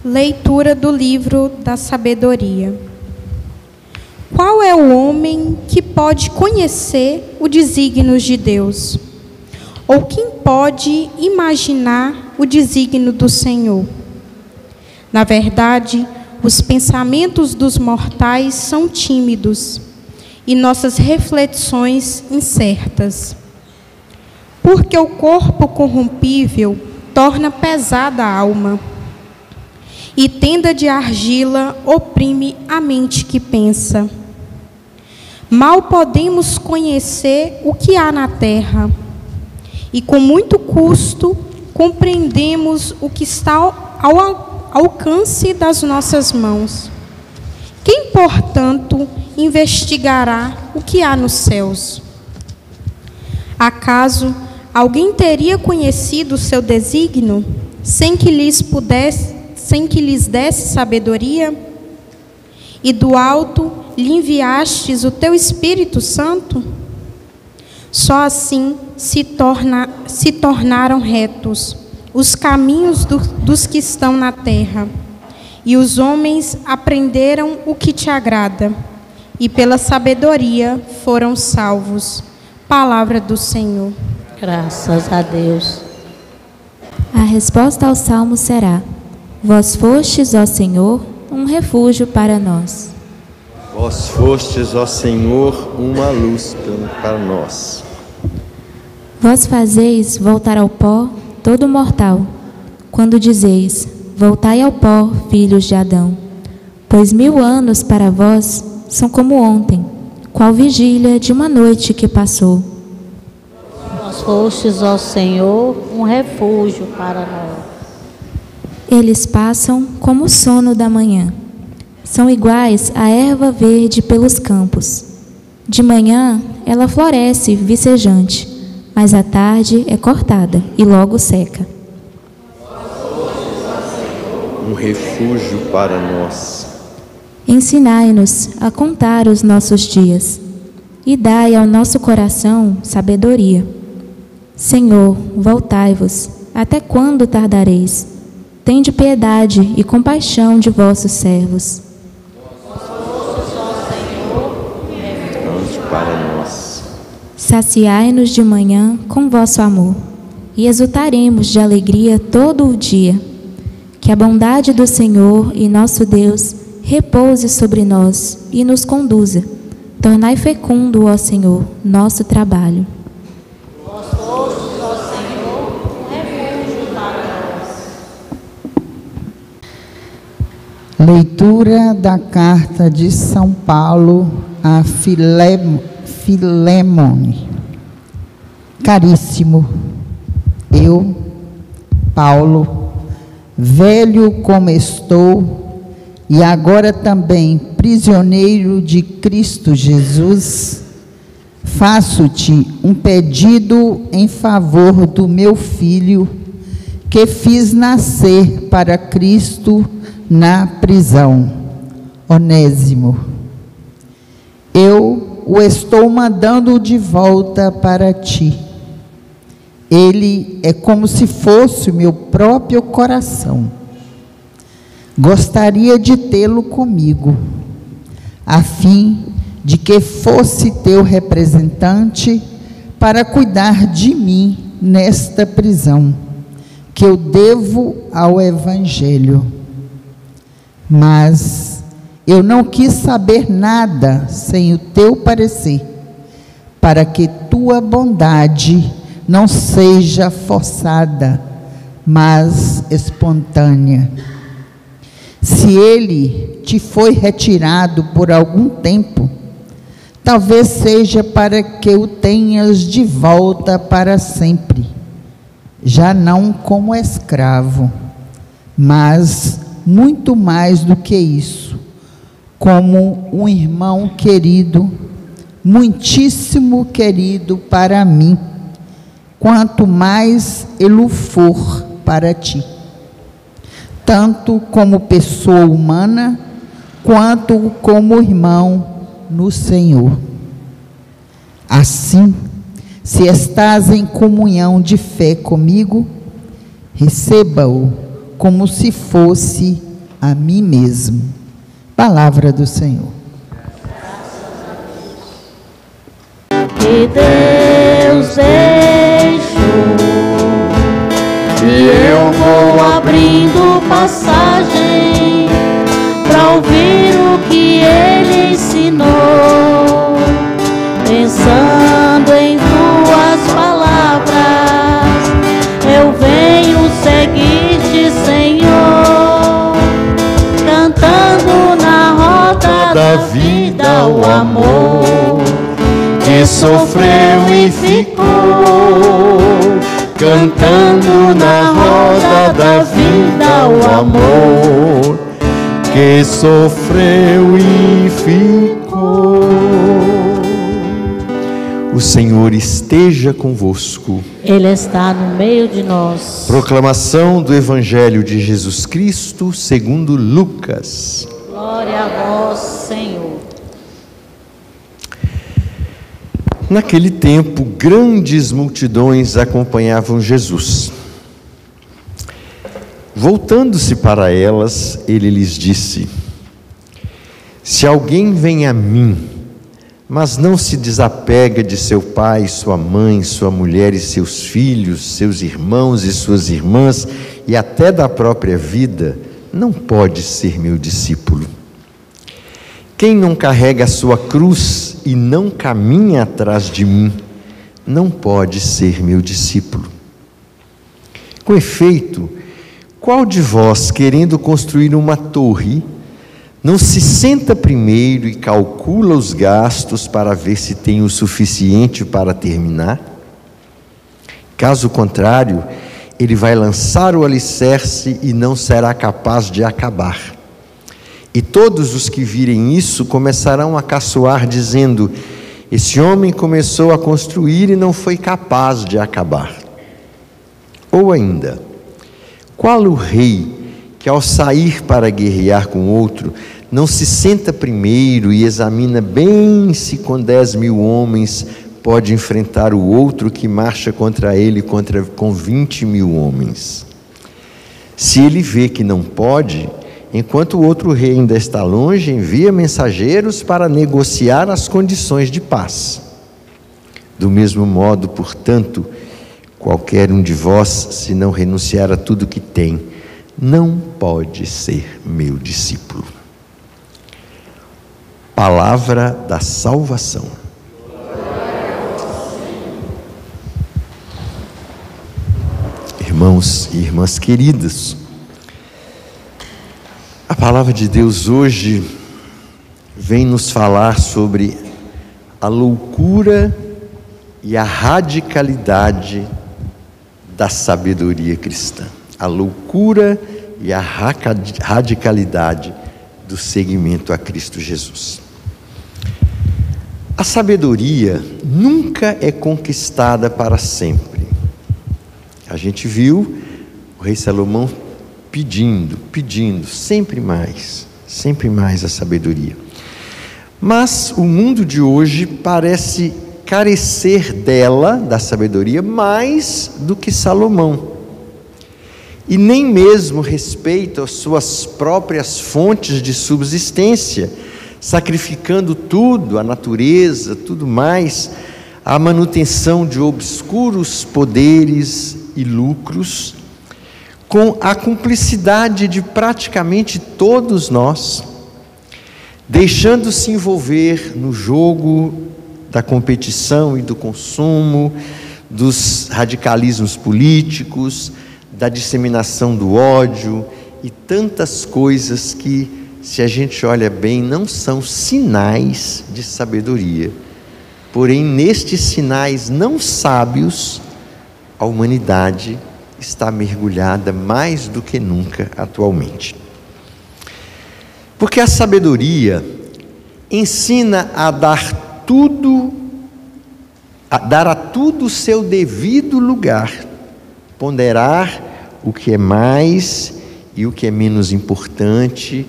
Leitura do livro da sabedoria. Qual é o homem que pode conhecer os desígnios de Deus? Ou quem pode imaginar o desígnio do Senhor? Na verdade, os pensamentos dos mortais são tímidos e nossas reflexões incertas. Porque o corpo corrompível torna pesada a alma, e tenda de argila oprime a mente que pensa. Mal podemos conhecer o que há na terra, e com muito custo compreendemos o que está ao alcance das nossas mãos. Quem, portanto, investigará o que há nos céus? Acaso alguém teria conhecido o seu desígnio sem que lhes desse sabedoria? E do alto lhe enviastes o teu Espírito Santo? Só assim se tornaram retos os caminhos dos que estão na terra, e os homens aprenderam o que te agrada, e pela sabedoria foram salvos. Palavra do Senhor. Graças a Deus. A resposta ao salmo será: Vós fostes, ó Senhor, um refúgio para nós. Vós fostes, ó Senhor, uma luz para nós. Vós fazeis voltar ao pó todo mortal, quando dizeis: Voltai ao pó, filhos de Adão. Pois 1000 anos para vós são como ontem, qual vigília de uma noite que passou. Vós fostes, ó Senhor, um refúgio para nós. Eles passam como o sono da manhã. São iguais à erva verde pelos campos. De manhã ela floresce vicejante, mas à tarde é cortada e logo seca. Um refúgio para nós. Ensinai-nos a contar os nossos dias, e dai ao nosso coração sabedoria. Senhor, voltai-vos, até quando tardareis? Tende piedade e compaixão de vossos servos. Para nós. Saciai-nos de manhã com vosso amor, e exultaremos de alegria todo o dia. Que a bondade do Senhor e nosso Deus repouse sobre nós e nos conduza. Tornai fecundo, ó Senhor, nosso trabalho. Vós fostes, ó Senhor, um refúgio para nós. Leitura da carta de São Paulo a Filemone. Caríssimo, eu, Paulo, velho como estou, e agora também prisioneiro de Cristo Jesus, faço-te um pedido em favor do meu filho, que fiz nascer para Cristo na prisão, Onésimo. Eu o estou mandando de volta para ti. Ele é como se fosse o meu próprio coração. Gostaria de tê-lo comigo, a fim de que fosse teu representante para cuidar de mim nesta prisão, que eu devo ao Evangelho. Mas eu não quis saber nada sem o teu parecer, para que tua bondade não seja forçada, mas espontânea. Se ele te foi retirado por algum tempo, talvez seja para que o tenhas de volta para sempre, já não como escravo, mas muito mais do que isso, como um irmão querido, muitíssimo querido para mim, quanto mais ele for para ti, tanto como pessoa humana, quanto como irmão no Senhor. Assim, se estás em comunhão de fé comigo, receba-o como se fosse a mim mesmo. Palavra do Senhor. Que Deus deixou, e eu vou abrindo passagem para ouvir o que Ele ensinou, pensando em tuas palavras, eu venho seguir-te, Senhor, cantando na roda da vida o amor que sofreu e ficou, cantando na roda da vida o amor que sofreu e ficou. O Senhor esteja convosco. Ele está no meio de nós. Proclamação do Evangelho de Jesus Cristo segundo Lucas. Glória a vós, Senhor. Naquele tempo, grandes multidões acompanhavam Jesus. Voltando-se para elas, ele lhes disse: se alguém vem a mim, mas não se desapega de seu pai, sua mãe, sua mulher e seus filhos, seus irmãos e suas irmãs, e até da própria vida, não pode ser meu discípulo. Quem não carrega a sua cruz e não caminha atrás de mim, não pode ser meu discípulo. Com efeito, qual de vós, querendo construir uma torre, não se senta primeiro e calcula os gastos para ver se tem o suficiente para terminar? Caso contrário, ele vai lançar o alicerce e não será capaz de acabar. E todos os que virem isso começarão a caçoar, dizendo: esse homem começou a construir e não foi capaz de acabar. Ou ainda, qual o rei que, ao sair para guerrear com outro, não se senta primeiro e examina bem se com 10.000 homens pode enfrentar o outro que marcha contra ele com 20.000 homens? Se ele vê que não pode, enquanto o outro rei ainda está longe, envia mensageiros para negociar as condições de paz. Do mesmo modo, portanto, qualquer um de vós, se não renunciar a tudo que tem, não pode ser meu discípulo. Palavra da salvação. Irmãos e irmãs queridas, a palavra de Deus hoje vem nos falar sobre a loucura e a radicalidade da sabedoria cristã. A loucura e a radicalidade do seguimento a Cristo Jesus. A sabedoria nunca é conquistada para sempre. A gente viu o rei Salomão pedindo sempre mais a sabedoria. Mas o mundo de hoje parece carecer dela, da sabedoria, mais do que Salomão. E nem mesmo respeita as suas próprias fontes de subsistência, sacrificando tudo, a natureza, tudo mais, à manutenção de obscuros poderes e lucros, com a cumplicidade de praticamente todos nós, deixando-se envolver no jogo da competição e do consumo, dos radicalismos políticos, da disseminação do ódio e tantas coisas que, se a gente olha bem, não são sinais de sabedoria. Porém, nestes sinais não sábios, a humanidade está mergulhada mais do que nunca atualmente. Porque a sabedoria ensina a dar a tudo o seu devido lugar, ponderar o que é mais e o que é menos importante,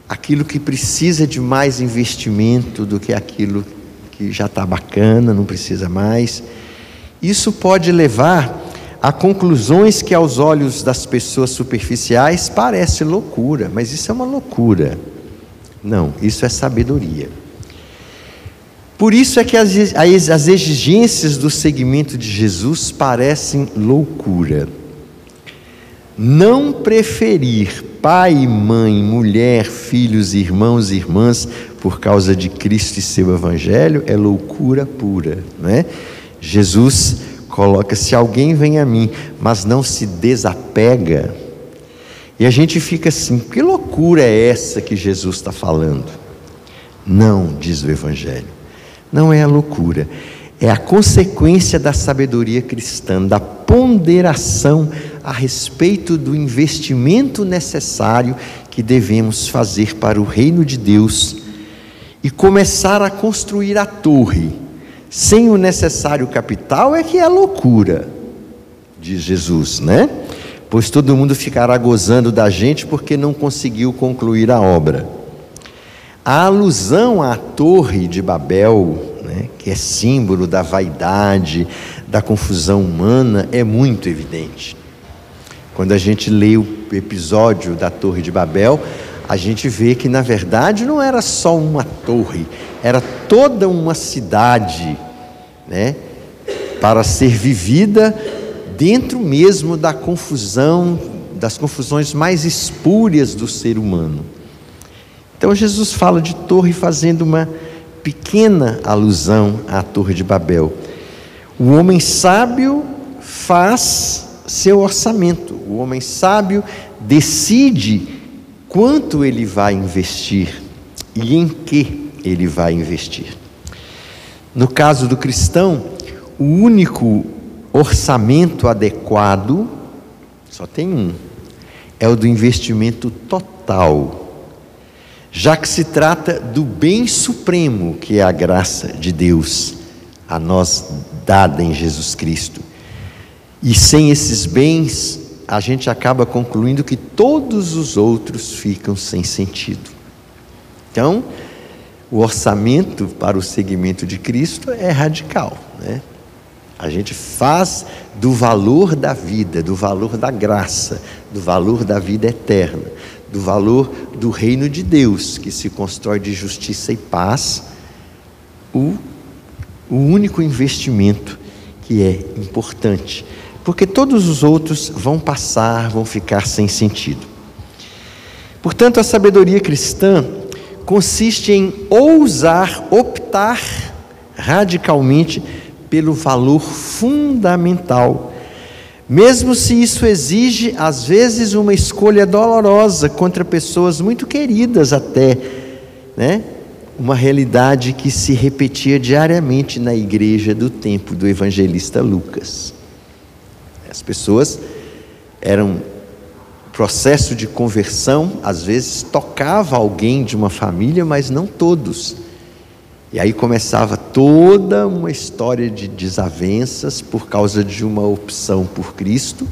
aquilo que precisa de mais investimento do que aquilo que já está bacana, não precisa mais. Isso pode levar há conclusões que aos olhos das pessoas superficiais parece loucura, mas isso é uma loucura. Não, isso é sabedoria. Por isso é que as exigências do seguimento de Jesus parecem loucura. Não preferir pai, mãe, mulher, filhos, irmãos e irmãs por causa de Cristo e seu Evangelho é loucura pura, não é? Jesus coloca: se alguém vem a mim, mas não se desapega, e a gente fica assim: que loucura é essa que Jesus está falando? Não, diz o Evangelho, não é a loucura, é a consequência da sabedoria cristã, da ponderação a respeito do investimento necessário que devemos fazer para o reino de Deus e começar a construir a torre sem o necessário capital é que é loucura, diz Jesus, né? Pois todo mundo ficará gozando da gente porque não conseguiu concluir a obra. A alusão à Torre de Babel, né, que é símbolo da vaidade, da confusão humana, é muito evidente. Quando a gente lê o episódio da Torre de Babel, a gente vê que na verdade não era só uma torre, era toda uma cidade, né, para ser vivida dentro mesmo da confusão, das confusões mais espúrias do ser humano. Então Jesus fala de torre fazendo uma pequena alusão à Torre de Babel. O homem sábio faz seu orçamento, o homem sábio decide quanto ele vai investir e em que ele vai investir. No caso do cristão, o único orçamento adequado, só tem um, é o do investimento total, já que se trata do bem supremo, que é a graça de Deus a nós dada em Jesus Cristo. E sem esses bens, a gente acaba concluindo que todos os outros ficam sem sentido. Então, o orçamento para o seguimento de Cristo é radical, né? A gente faz do valor da vida, do valor da graça, do valor da vida eterna, do valor do reino de Deus, que se constrói de justiça e paz, o único investimento que é importante, porque todos os outros vão passar, vão ficar sem sentido. Portanto, a sabedoria cristã consiste em ousar optar radicalmente pelo valor fundamental, mesmo se isso exige, às vezes, uma escolha dolorosa contra pessoas muito queridas até, né? Uma realidade que se repetia diariamente na igreja do tempo do evangelista Lucas. As pessoas eram processo de conversão, às vezes tocava alguém de uma família, mas não todos. E aí começava toda uma história de desavenças por causa de uma opção por Cristo,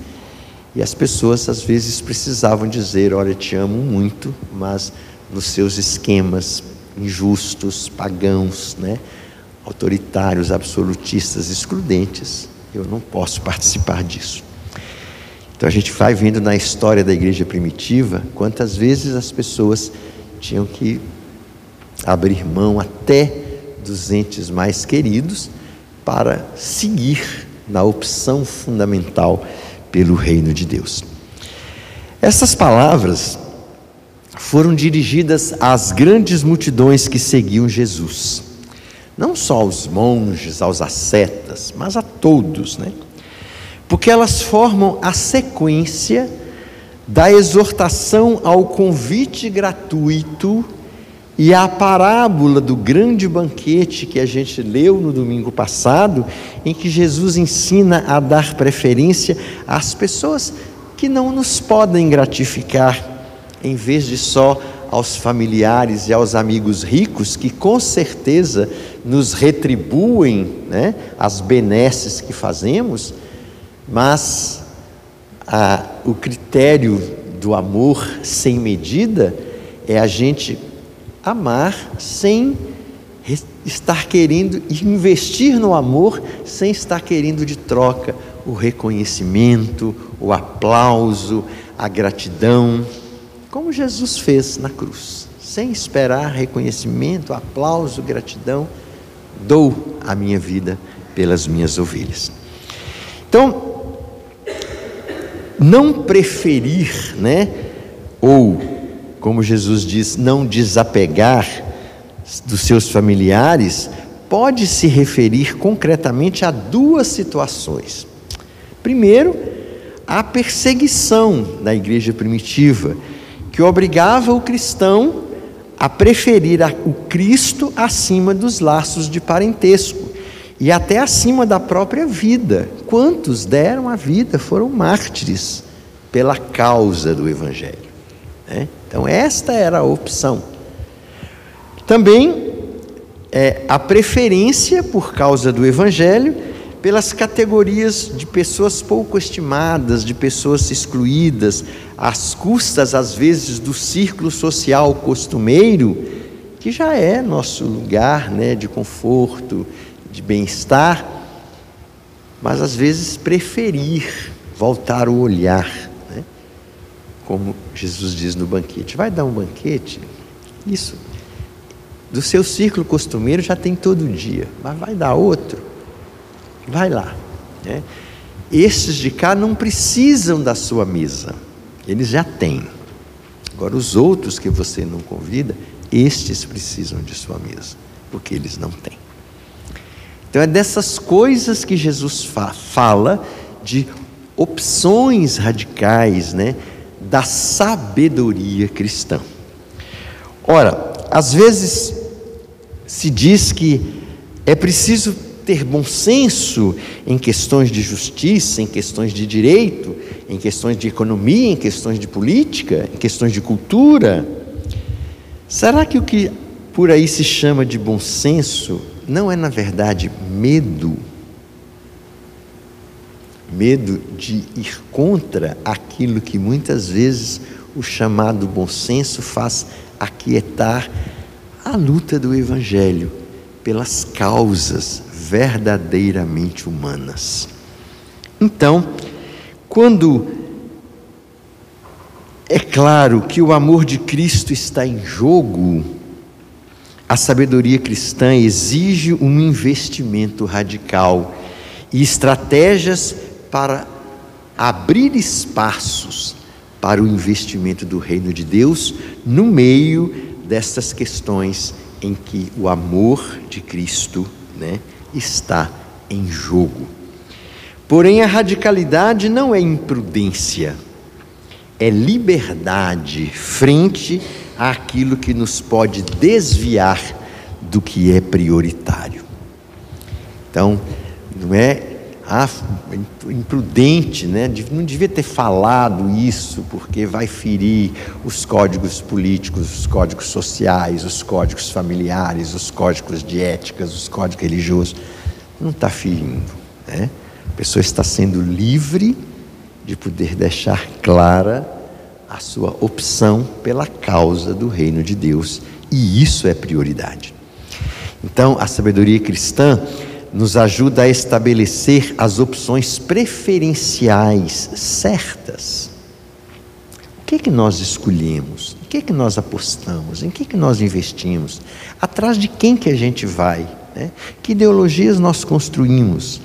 e as pessoas às vezes precisavam dizer: olha, te amo muito, mas nos seus esquemas injustos, pagãos, né, autoritários, absolutistas, excludentes, eu não posso participar disso. Então a gente vai vendo na história da igreja primitiva quantas vezes as pessoas tinham que abrir mão até dos entes mais queridos para seguir na opção fundamental pelo reino de Deus. Essas palavras foram dirigidas às grandes multidões que seguiam Jesus, não só aos monges, aos ascetas, mas a todos, né? Porque elas formam a sequência da exortação ao convite gratuito e à parábola do grande banquete que a gente leu no domingo passado, em que Jesus ensina a dar preferência às pessoas que não nos podem gratificar, em vez de só aos familiares e aos amigos ricos, que com certeza nos retribuem, né, as benesses que fazemos, mas o critério do amor sem medida é a gente amar sem estar querendo investir no amor sem estar querendo de troca o reconhecimento, o aplauso, a gratidão, como Jesus fez na cruz, sem esperar reconhecimento, aplauso, gratidão. Dou a minha vida pelas minhas ovelhas. Então, não preferir, ou, como Jesus diz, não desapegar dos seus familiares, pode se referir concretamente a duas situações. Primeiro, a perseguição da igreja primitiva, que obrigava o cristão a preferir o Cristo acima dos laços de parentesco e até acima da própria vida. Quantos deram a vida, foram mártires pela causa do Evangelho, Então esta era a opção. Também a preferência por causa do Evangelho pelas categorias de pessoas pouco estimadas, de pessoas excluídas, às custas, às vezes, do círculo social costumeiro, que já é nosso lugar, de conforto, de bem-estar, mas às vezes preferir voltar o olhar, como Jesus diz no banquete. Vai dar um banquete? Isso, do seu círculo costumeiro já tem todo dia, mas vai dar outro? Vai lá, Estes de cá não precisam da sua mesa, eles já têm. Agora os outros que você não convida, estes precisam de sua mesa, porque eles não têm. Então é dessas coisas que Jesus fala, de opções radicais, da sabedoria cristã. Ora, às vezes se diz que é preciso ter bom senso em questões de justiça, em questões de direito, em questões de economia, em questões de política, em questões de cultura. Será que o que por aí se chama de bom senso não é, na verdade, medo? Medo de ir contra aquilo que muitas vezes o chamado bom senso faz aquietar a luta do Evangelho pelas causas verdadeiramente humanas. Então, quando é claro que o amor de Cristo está em jogo, a sabedoria cristã exige um investimento radical e estratégias para abrir espaços para o investimento do reino de Deus no meio destas questões em que o amor de Cristo, está em jogo. Porém, a radicalidade não é imprudência, é liberdade frente àquilo que nos pode desviar do que é prioritário. Então, não é imprudente, não devia ter falado isso, porque vai ferir os códigos políticos, os códigos sociais, os códigos familiares, os códigos de éticas, os códigos religiosos. Não está ferindo, A pessoa está sendo livre de poder deixar clara a sua opção pela causa do reino de Deus, e isso é prioridade. Então, a sabedoria cristã nos ajuda a estabelecer as opções preferenciais certas. O que é que nós escolhemos? Em que é que nós apostamos? Em que é que nós investimos? Atrás de quem que a gente vai? Que ideologias nós construímos?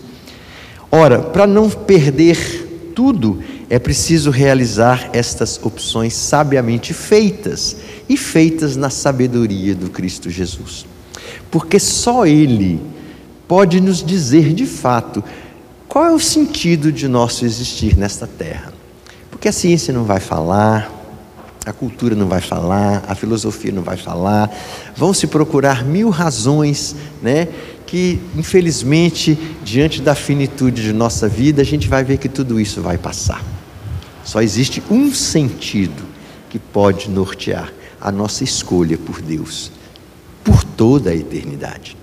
Ora, para não perder tudo, é preciso realizar estas opções sabiamente feitas, e feitas na sabedoria do Cristo Jesus. Porque só Ele pode nos dizer de fato qual é o sentido de nosso existir nesta terra. Porque a ciência não vai falar, a cultura não vai falar, a filosofia não vai falar, vão se procurar 1000 razões, que infelizmente, diante da finitude de nossa vida, a gente vai ver que tudo isso vai passar. Só existe um sentido que pode nortear a nossa escolha por Deus, por toda a eternidade.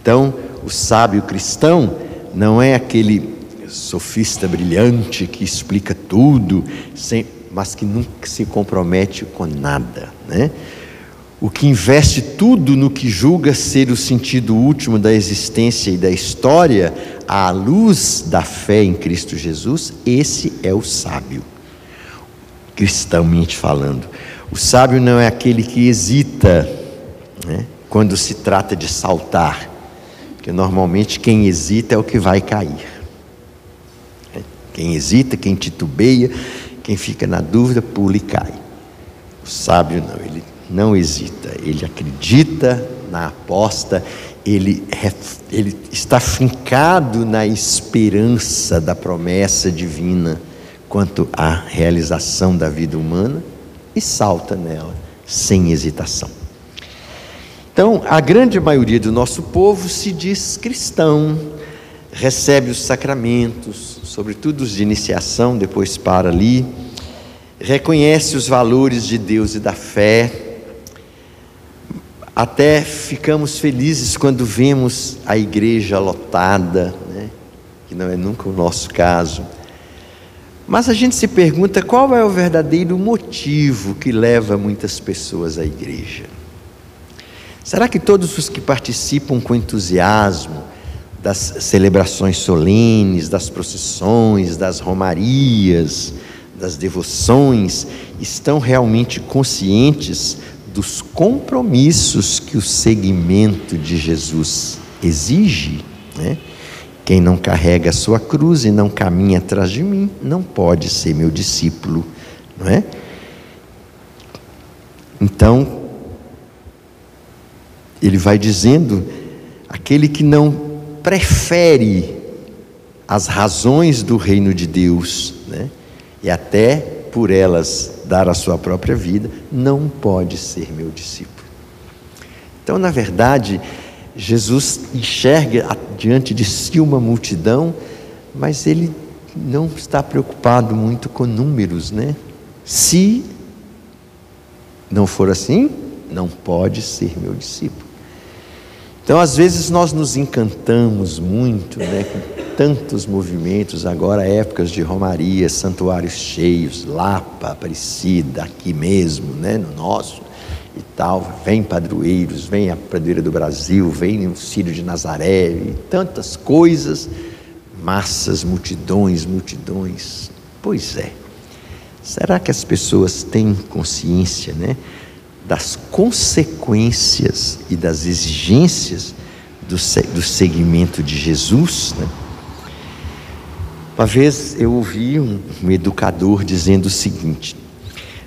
Então, o sábio cristão não é aquele sofista brilhante que explica tudo, mas que nunca se compromete com nada, o que investe tudo no que julga ser o sentido último da existência e da história, à luz da fé em Cristo Jesus, esse é o sábio, cristãomente falando. O sábio não é aquele que hesita, né, quando se trata de saltar, porque normalmente quem hesita é o que vai cair. Quem hesita, quem titubeia, quem fica na dúvida, pula e cai. O sábio não, ele não hesita, ele acredita na aposta, ele está fincado na esperança da promessa divina quanto à realização da vida humana e salta nela sem hesitação. Então, a grande maioria do nosso povo se diz cristão, recebe os sacramentos, sobretudo os de iniciação, depois para ali, reconhece os valores de Deus e da fé. Até ficamos felizes quando vemos a igreja lotada, né? Que não é nunca o nosso caso. Mas a gente se pergunta qual é o verdadeiro motivo que leva muitas pessoas à igreja. Será que todos os que participam com entusiasmo das celebrações solenes, das procissões, das romarias, das devoções, estão realmente conscientes dos compromissos que o seguimento de Jesus exige, né? Quem não carrega a sua cruz e não caminha atrás de mim, não pode ser meu discípulo, não é? Então, ele vai dizendo, aquele que não prefere as razões do reino de Deus, né, e até por elas dar a sua própria vida, não pode ser meu discípulo. Então, na verdade, Jesus enxerga diante de si uma multidão, mas ele não está preocupado muito com números, né? Se não for assim, não pode ser meu discípulo. Então, às vezes nós nos encantamos muito, né, com tantos movimentos, agora épocas de romaria, santuários cheios, Lapa, Aparecida, aqui mesmo, né, no nosso e tal, vem padroeiros, vem a padroeira do Brasil, vem o Círio de Nazaré, e tantas coisas, massas, multidões. Pois é, será que as pessoas têm consciência, né, das consequências e das exigências do seguimento de Jesus, né? Uma vez eu ouvi um educador dizendo o seguinte: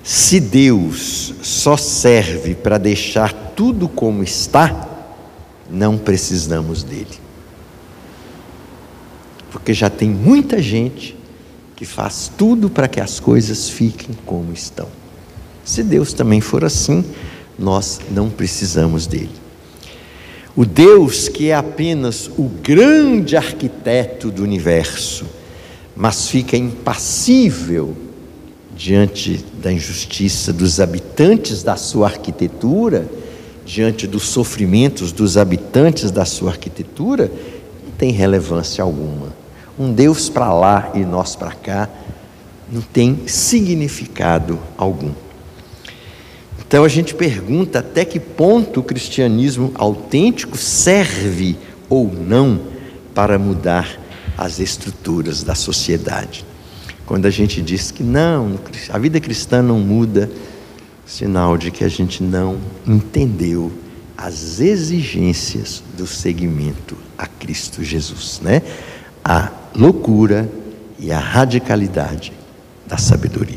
se Deus só serve para deixar tudo como está, não precisamos dele, porque já tem muita gente que faz tudo para que as coisas fiquem como estão. Se Deus também for assim, nós não precisamos dele. O Deus que é apenas o grande arquiteto do universo, mas fica impassível diante da injustiça dos habitantes da sua arquitetura, diante dos sofrimentos dos habitantes da sua arquitetura, não tem relevância alguma. Um Deus para lá e nós para cá não tem significado algum. Então a gente pergunta até que ponto o cristianismo autêntico serve ou não para mudar as estruturas da sociedade. Quando a gente diz que não, a vida cristã não muda, sinal de que a gente não entendeu as exigências do seguimento a Cristo Jesus, né? A loucura e a radicalidade da sabedoria.